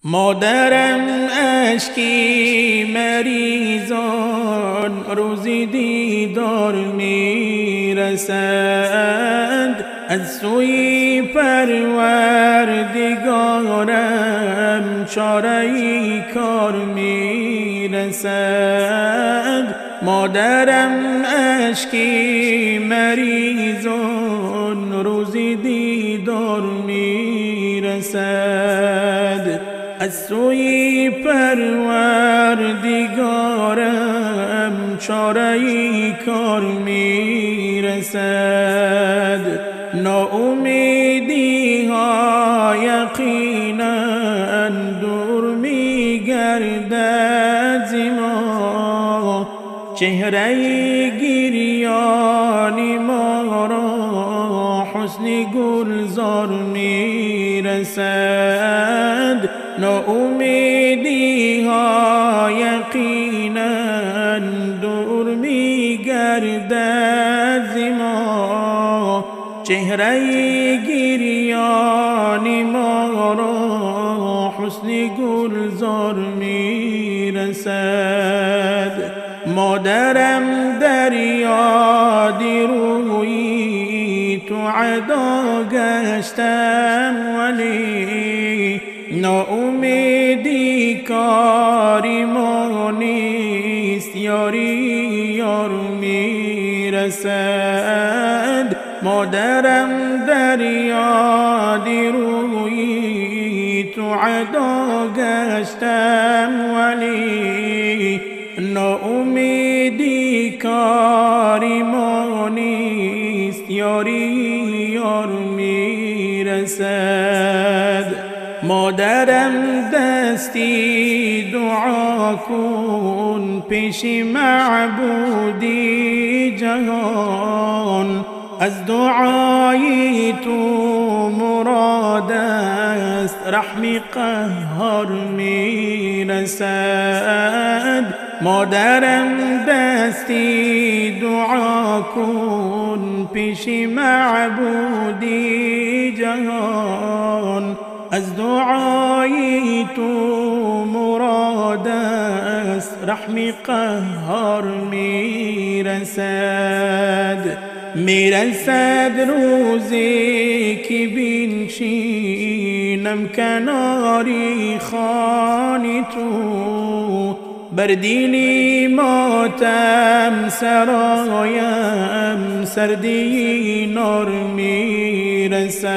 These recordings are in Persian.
مادرم اشکی مریضان روزی دیدار میرسد، از سوی پروردگارم چاره‌ای کار میرسد. مادرم اشکی مریضان روزی دیدار میرسد، از سوی پروردگارم چاره‌ای کار میرسد. ناامیدی ها یقینا دور میگردد ز ما، چهره گریانی ما را حسن گلزار میرسد. ناامیدی ها یقینا دور میگردد ز ما، چهره گریانی ما را حسن گلزار میرسد. مادرم در یاد روی تو عدا گشتم، ولی ناامیدی کاری ما نیست، یاری یار میرسد. مادرم در یاد روی تو عدا گشتم، ولی ناامیدی کاری ما نیست، یاری یار میرسد. مادرم دستی دعا کن پیش معبودی جهان، از دعای تو مراد است رحم قهار میرسد. مادرم دستی دعا کن پیش معبودی جهان، از دعای تو مراد است رحم قهار میرسد. میرسد روزی که بنشینم کناری خوان تو، بر دینی ماتم سرایم سردی نار میرسد.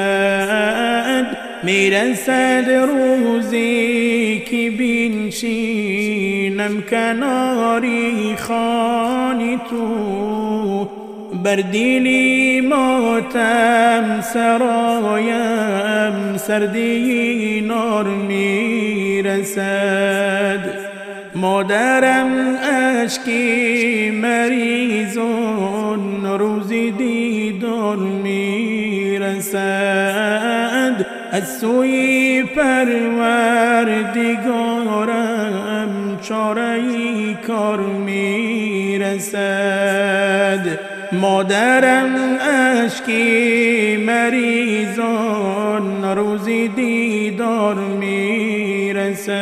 میرسد روزی که بنشینم کناری خوان تو، بر دلی ماتم سرایم سردی نار میرسد. مادرم اشکی مریضان روزی دیدار میرسد، از سوی پروردگارم چاره‌ای کار میرسد. مادرم اشکی مریضان روزی دیدار میرسد،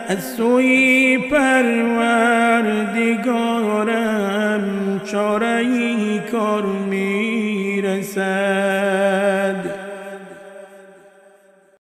از سوی پروردگارم چاره‌ای کار میرسد.